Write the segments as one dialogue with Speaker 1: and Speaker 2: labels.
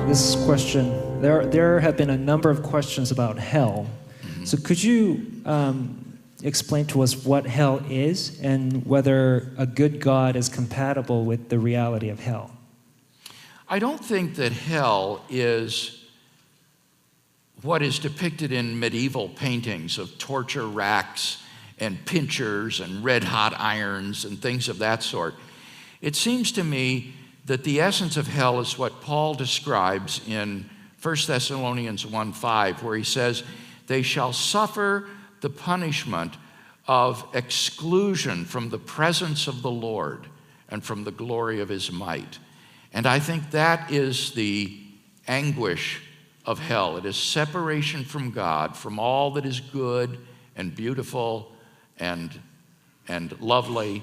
Speaker 1: this question. There have been a number of questions about hell. Mm-hmm. So could you explain to us what hell is and whether a good God is compatible with the reality of hell?
Speaker 2: I don't think that hell is what is depicted in medieval paintings of torture racks and pincers and red-hot irons and things of that sort. It seems to me that the essence of hell is what Paul describes in 1 Thessalonians 1:5, where he says, "They shall suffer the punishment of exclusion from the presence of the Lord and from the glory of his might." And I think that is the anguish of hell. It is separation from God, from all that is good and beautiful and lovely,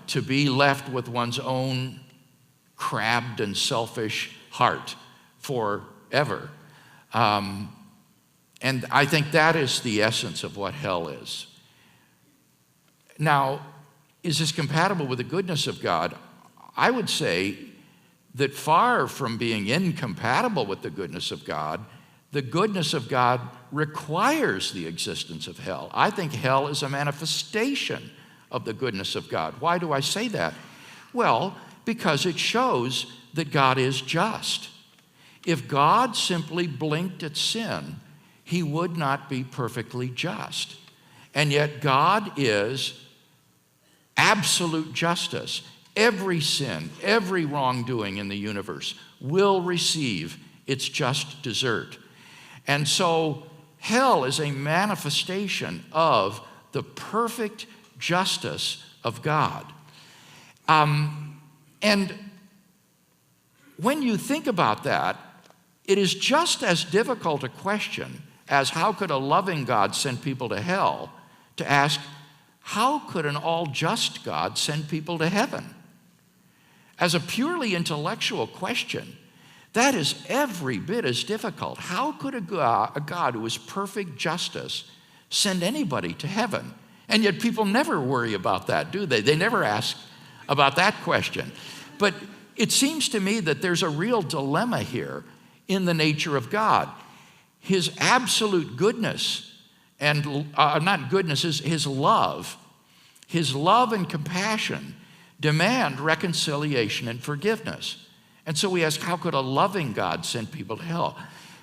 Speaker 2: to be left with one's own crabbed and selfish heart forever. And I think that is the essence of what hell is. Now, is this compatible with the goodness of God? I would say that far from being incompatible with the goodness of God requires the existence of hell. I think hell is a manifestation of the goodness of God. Why do I say that? Well, because it shows that God is just. If God simply blinked at sin, he would not be perfectly just. And yet God is absolute justice. Every sin, every wrongdoing in the universe will receive its just desert. And so hell is a manifestation of the perfect justice of God. And when you think about that, it is just as difficult a question as how could a loving God send people to hell, to ask, how could an all-just God send people to heaven? As a purely intellectual question, that is every bit as difficult. How could a God who is perfect justice send anybody to heaven? And yet people never worry about that, do they? They never ask about that question. But it seems to me that there's a real dilemma here in the nature of God. His absolute goodness, and not goodness, his love and compassion demand reconciliation and forgiveness. And so we ask, how could a loving God send people to hell?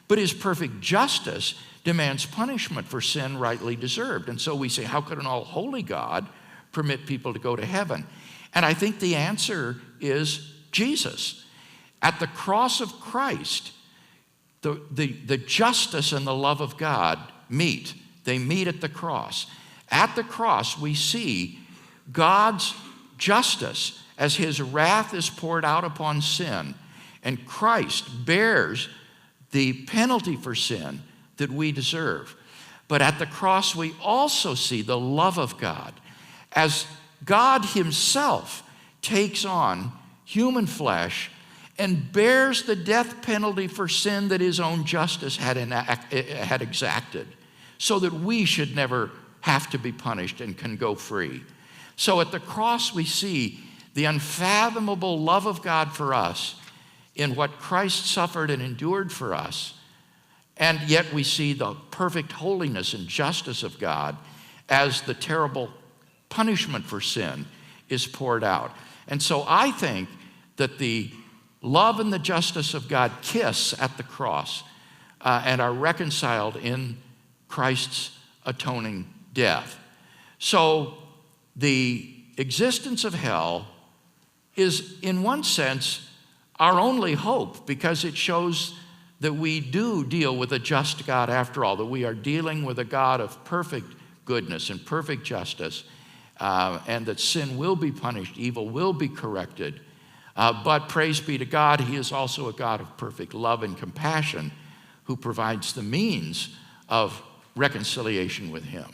Speaker 2: But his perfect justice demands punishment for sin rightly deserved. And so we say, how could an all-holy God permit people to go to heaven? And I think the answer is Jesus. At the cross of Christ, the justice and the love of God meet. They meet at the cross. At the cross, we see God's justice as his wrath is poured out upon sin, and Christ bears the penalty for sin that we deserve. But at the cross, we also see the love of God as God himself takes on human flesh and bears the death penalty for sin that his own justice had exacted, so that we should never have to be punished and can go free. So at the cross, we see the unfathomable love of God for us in what Christ suffered and endured for us. And yet we see the perfect holiness and justice of God as the terrible punishment for sin is poured out. And so I think that the love and the justice of God kiss at the cross and are reconciled in Christ's atoning death. So the existence of hell is, in one sense, our only hope, because it shows that we do deal with a just God after all, that we are dealing with a God of perfect goodness and perfect justice, and that sin will be punished, evil will be corrected. But praise be to God, he is also a God of perfect love and compassion who provides the means of reconciliation with him.